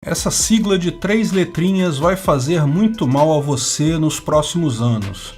Essa sigla de 3 letrinhas vai fazer muito mal a você nos próximos anos.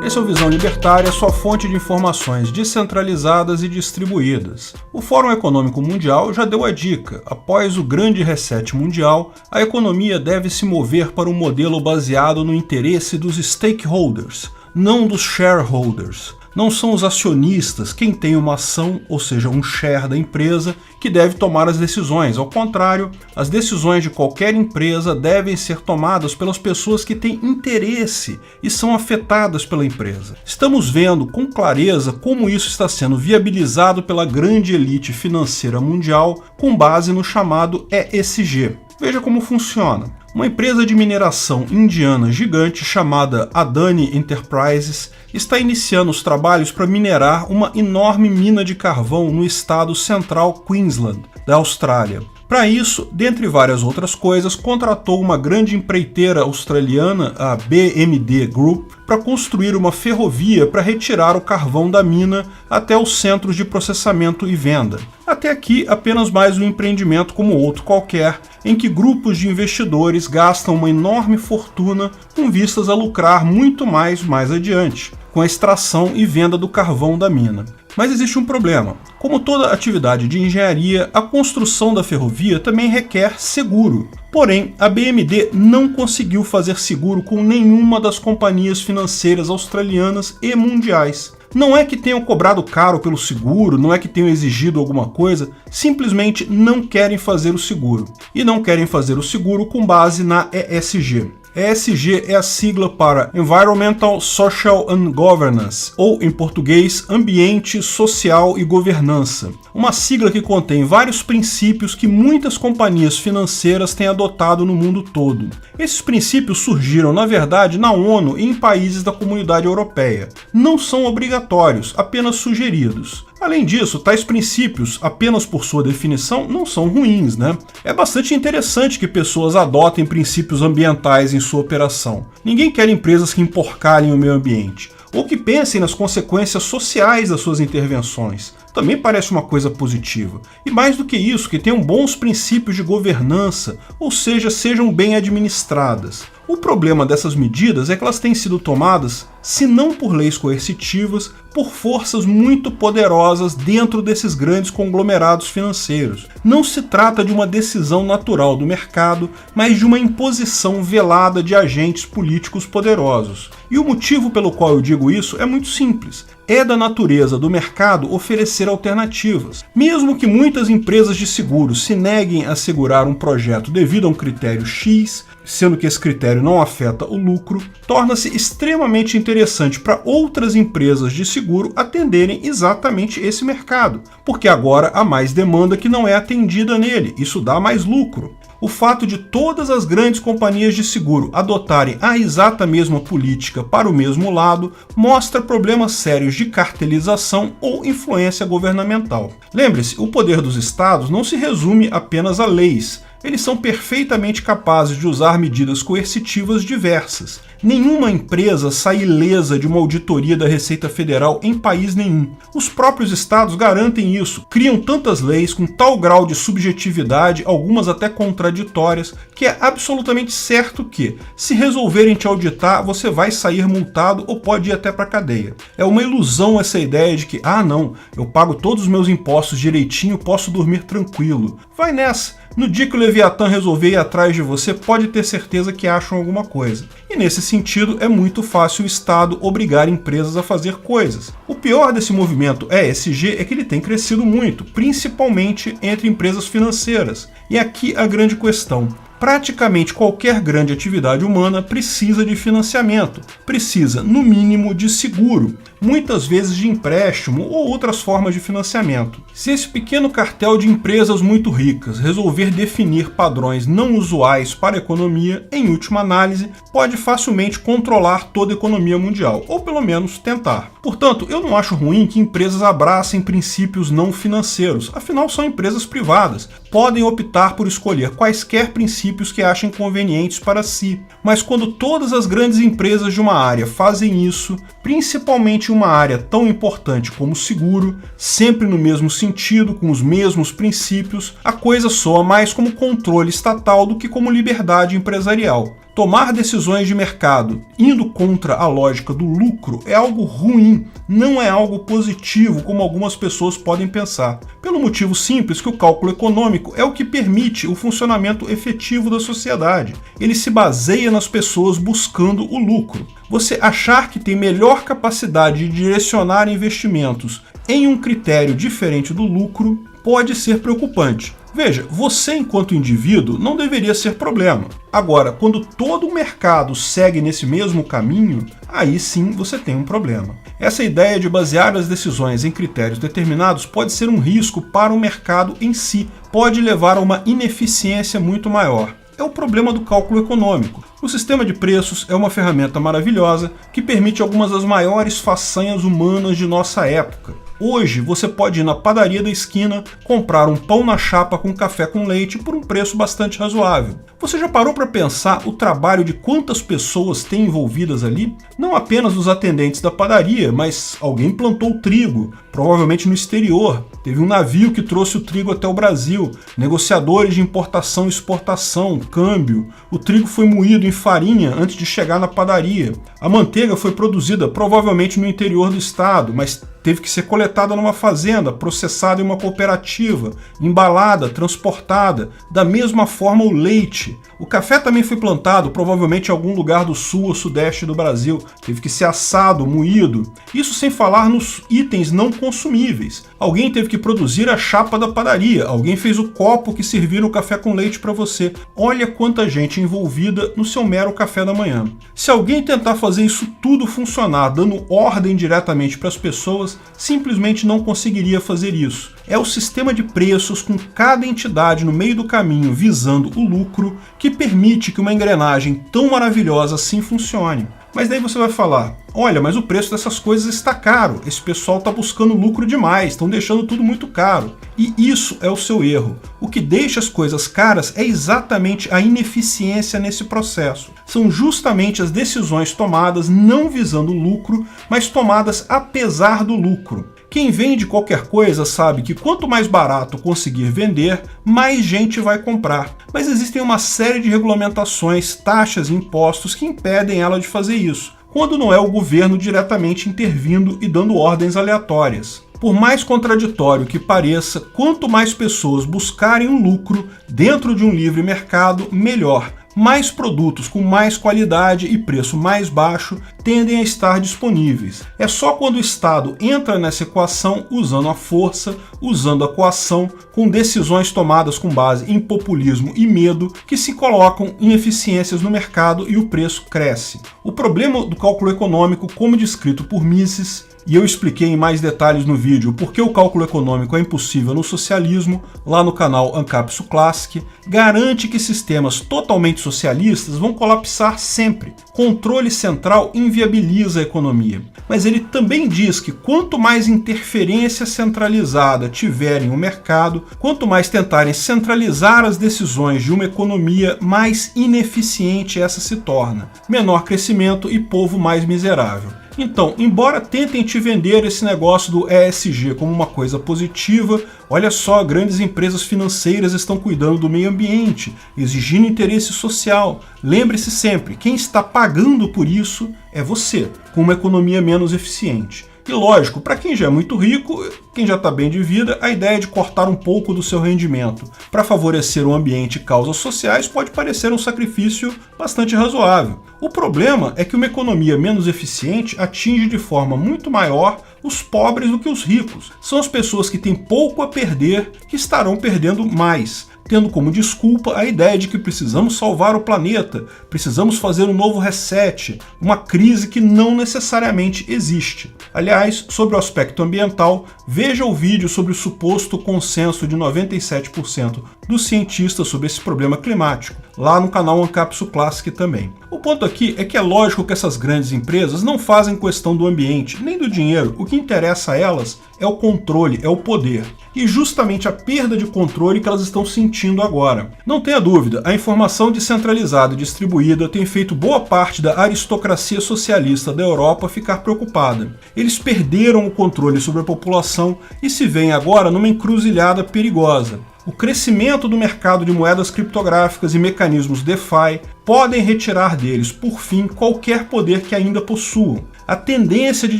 Esse é o Visão Libertária, sua fonte de informações descentralizadas e distribuídas. O Fórum Econômico Mundial já deu a dica: após o grande reset mundial, a economia deve se mover para um modelo baseado no interesse dos stakeholders, não dos shareholders. Não são os acionistas quem tem uma ação, ou seja, um share da empresa, que deve tomar as decisões. Ao contrário, as decisões de qualquer empresa devem ser tomadas pelas pessoas que têm interesse e são afetadas pela empresa. Estamos vendo com clareza como isso está sendo viabilizado pela grande elite financeira mundial com base no chamado ESG. Veja como funciona. Uma empresa de mineração indiana gigante chamada Adani Enterprises está iniciando os trabalhos para minerar uma enorme mina de carvão no estado central Queensland, da Austrália. Para isso, dentre várias outras coisas, contratou uma grande empreiteira australiana, a BMD Group, para construir uma ferrovia para retirar o carvão da mina até os centros de processamento e venda. Até aqui, apenas mais um empreendimento como outro qualquer, em que grupos de investidores gastam uma enorme fortuna com vistas a lucrar muito mais adiante, com a extração e venda do carvão da mina. Mas existe um problema. Como toda atividade de engenharia, a construção da ferrovia também requer seguro. Porém, a BMD não conseguiu fazer seguro com nenhuma das companhias financeiras australianas e mundiais. Não é que tenham cobrado caro pelo seguro, não é que tenham exigido alguma coisa, simplesmente não querem fazer o seguro. E não querem fazer o seguro com base na ESG. ESG é a sigla para Environmental, Social and Governance, ou em português, Ambiente, Social e Governança. Uma sigla que contém vários princípios que muitas companhias financeiras têm adotado no mundo todo. Esses princípios surgiram, na verdade, na ONU e em países da Comunidade Europeia. Não são obrigatórios, apenas sugeridos. Além disso, tais princípios, apenas por sua definição, não são ruins, né? É bastante interessante que pessoas adotem princípios ambientais em sua operação. Ninguém quer empresas que emporcalhem o meio ambiente, ou que pensem nas consequências sociais das suas intervenções. Também parece uma coisa positiva. E mais do que isso, que tenham bons princípios de governança, ou seja, sejam bem administradas. O problema dessas medidas é que elas têm sido tomadas, se não por leis coercitivas, por forças muito poderosas dentro desses grandes conglomerados financeiros. Não se trata de uma decisão natural do mercado, mas de uma imposição velada de agentes políticos poderosos. E o motivo pelo qual eu digo isso é muito simples. É da natureza do mercado oferecer alternativas. Mesmo que muitas empresas de seguros se neguem a segurar um projeto devido a um critério X, sendo que esse critério não afeta o lucro, torna-se extremamente interessante para outras empresas de seguro atenderem exatamente esse mercado, porque agora há mais demanda que não é atendida nele, isso dá mais lucro. O fato de todas as grandes companhias de seguro adotarem a exata mesma política para o mesmo lado mostra problemas sérios de cartelização ou influência governamental. Lembre-se, o poder dos estados não se resume apenas a leis. Eles são perfeitamente capazes de usar medidas coercitivas diversas. Nenhuma empresa sai ilesa de uma auditoria da Receita Federal em país nenhum. Os próprios estados garantem isso, criam tantas leis com tal grau de subjetividade, algumas até contraditórias, que é absolutamente certo que, se resolverem te auditar, você vai sair multado ou pode ir até para a cadeia. É uma ilusão essa ideia de que, não, eu pago todos os meus impostos direitinho, posso dormir tranquilo. Vai nessa! No dia que o Leviatã resolver ir atrás de você, pode ter certeza que acham alguma coisa. E nesse sentido, é muito fácil o Estado obrigar empresas a fazer coisas. O pior desse movimento ESG é que ele tem crescido muito, principalmente entre empresas financeiras. E aqui a grande questão. Praticamente qualquer grande atividade humana precisa de financiamento, precisa, no mínimo, de seguro, muitas vezes de empréstimo ou outras formas de financiamento. Se esse pequeno cartel de empresas muito ricas resolver definir padrões não usuais para a economia, em última análise, pode facilmente controlar toda a economia mundial, ou pelo menos tentar. Portanto, eu não acho ruim que empresas abracem princípios não financeiros, afinal são empresas privadas, podem optar por escolher quaisquer princípios que achem convenientes para si. Mas quando todas as grandes empresas de uma área fazem isso, principalmente uma área tão importante como o seguro, sempre no mesmo sentido, com os mesmos princípios, a coisa soa mais como controle estatal do que como liberdade empresarial. Tomar decisões de mercado indo contra a lógica do lucro é algo ruim, não é algo positivo como algumas pessoas podem pensar. Pelo motivo simples que o cálculo econômico é o que permite o funcionamento efetivo da sociedade. Ele se baseia nas pessoas buscando o lucro. Você achar que tem melhor capacidade de direcionar investimentos em um critério diferente do lucro pode ser preocupante. Veja, você enquanto indivíduo não deveria ser problema. Agora, quando todo o mercado segue nesse mesmo caminho, aí sim você tem um problema. Essa ideia de basear as decisões em critérios determinados pode ser um risco para o mercado em si, pode levar a uma ineficiência muito maior. É o problema do cálculo econômico. O sistema de preços é uma ferramenta maravilhosa que permite algumas das maiores façanhas humanas de nossa época. Hoje você pode ir na padaria da esquina, comprar um pão na chapa com café com leite por um preço bastante razoável. Você já parou para pensar o trabalho de quantas pessoas tem envolvidas ali? Não apenas os atendentes da padaria, mas alguém plantou trigo, provavelmente no exterior. Teve um navio que trouxe o trigo até o Brasil, negociadores de importação e exportação, câmbio. O trigo foi moído em farinha antes de chegar na padaria. A manteiga foi produzida provavelmente no interior do estado, mas teve que ser coletada numa fazenda, processada em uma cooperativa, embalada, transportada. Da mesma forma o leite. O café também foi plantado, provavelmente em algum lugar do sul ou sudeste do Brasil. Teve que ser assado, moído. Isso sem falar nos itens não consumíveis. Alguém teve que produzir a chapa da padaria. Alguém fez o copo que servira o café com leite para você. Olha quanta gente envolvida no seu mero café da manhã. Se alguém tentar fazer isso tudo funcionar, dando ordem diretamente para as pessoas, simplesmente não conseguiria fazer isso. É o sistema de preços com cada entidade no meio do caminho visando o lucro que permite que uma engrenagem tão maravilhosa assim funcione. Mas daí você vai falar, olha, mas o preço dessas coisas está caro, esse pessoal está buscando lucro demais, estão deixando tudo muito caro. E isso é o seu erro. O que deixa as coisas caras é exatamente a ineficiência nesse processo. São justamente as decisões tomadas não visando o lucro, mas tomadas apesar do lucro. Quem vende qualquer coisa sabe que quanto mais barato conseguir vender, mais gente vai comprar. Mas existem uma série de regulamentações, taxas e impostos que impedem ela de fazer isso, quando não é o governo diretamente intervindo e dando ordens aleatórias. Por mais contraditório que pareça, quanto mais pessoas buscarem um lucro dentro de um livre mercado, melhor. Mais produtos com mais qualidade e preço mais baixo tendem a estar disponíveis. É só quando o Estado entra nessa equação usando a força, usando a coação, com decisões tomadas com base em populismo e medo, que se colocam ineficiências no mercado e o preço cresce. O problema do cálculo econômico, como descrito por Mises, e eu expliquei em mais detalhes no vídeo por que o cálculo econômico é impossível no socialismo, lá no canal Ancapsu Classic, garante que sistemas totalmente socialistas vão colapsar sempre. Controle central inviabiliza a economia. Mas ele também diz que quanto mais interferência centralizada tiverem no mercado, quanto mais tentarem centralizar as decisões de uma economia, mais ineficiente essa se torna. Menor crescimento e povo mais miserável. Então, embora tentem te vender esse negócio do ESG como uma coisa positiva, olha só, grandes empresas financeiras estão cuidando do meio ambiente, exigindo interesse social. Lembre-se sempre, quem está pagando por isso é você, com uma economia menos eficiente. E lógico, para quem já é muito rico, quem já está bem de vida, a ideia de cortar um pouco do seu rendimento para favorecer o ambiente e causas sociais pode parecer um sacrifício bastante razoável. O problema é que uma economia menos eficiente atinge de forma muito maior os pobres do que os ricos. São as pessoas que têm pouco a perder que estarão perdendo mais, tendo como desculpa a ideia de que precisamos salvar o planeta, precisamos fazer um novo reset, uma crise que não necessariamente existe. Aliás, sobre o aspecto ambiental, veja o vídeo sobre o suposto consenso de 97% dos cientistas sobre esse problema climático, lá no canal Ancapsu Classic também. O ponto aqui é que é lógico que essas grandes empresas não fazem questão do ambiente, nem do dinheiro. O que interessa a elas é o controle, é o poder. E justamente a perda de controle que elas estão sentindo agora. Não tenha dúvida, a informação descentralizada e distribuída tem feito boa parte da aristocracia socialista da Europa ficar preocupada. Eles perderam o controle sobre a população e se veem agora numa encruzilhada perigosa. O crescimento do mercado de moedas criptográficas e mecanismos DeFi podem retirar deles, por fim, qualquer poder que ainda possuam. A tendência de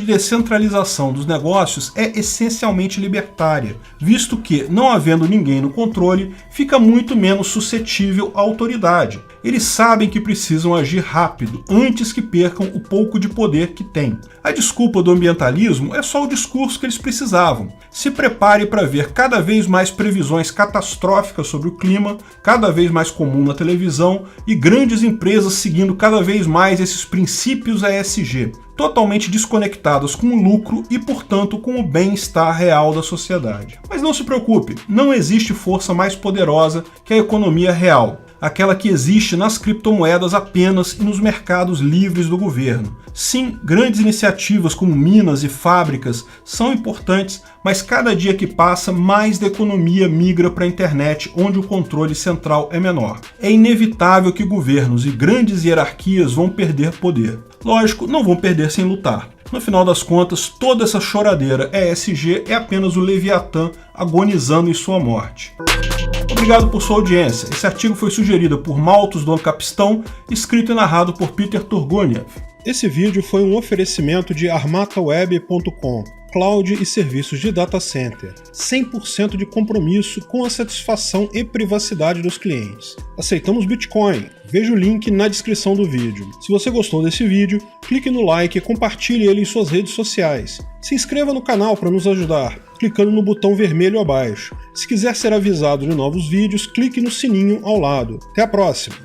descentralização dos negócios é essencialmente libertária, visto que, não havendo ninguém no controle, fica muito menos suscetível à autoridade. Eles sabem que precisam agir rápido, antes que percam o pouco de poder que têm. A desculpa do ambientalismo é só o discurso que eles precisavam. Se prepare para ver cada vez mais previsões catastróficas sobre o clima, cada vez mais comum na televisão, e grandes empresas seguindo cada vez mais esses princípios ESG, totalmente desconectadas com o lucro e, portanto, com o bem-estar real da sociedade. Mas não se preocupe, não existe força mais poderosa que a economia real, aquela que existe nas criptomoedas apenas e nos mercados livres do governo. Sim, grandes iniciativas como minas e fábricas são importantes, mas cada dia que passa, mais da economia migra para a internet, onde o controle central é menor. É inevitável que governos e grandes hierarquias vão perder poder. Lógico, não vão perder sem lutar. No final das contas, toda essa choradeira ESG é apenas o Leviatã agonizando em sua morte. Obrigado por sua audiência. Esse artigo foi sugerido por Malthus do Ancapistão, escrito e narrado por Peter Turguniev. Esse vídeo foi um oferecimento de armataweb.com, cloud e serviços de data center, 100% de compromisso com a satisfação e privacidade dos clientes. Aceitamos Bitcoin. Veja o link na descrição do vídeo. Se você gostou desse vídeo, clique no like e compartilhe ele em suas redes sociais. Se inscreva no canal para nos ajudar, clicando no botão vermelho abaixo. Se quiser ser avisado de novos vídeos, clique no sininho ao lado. Até a próxima!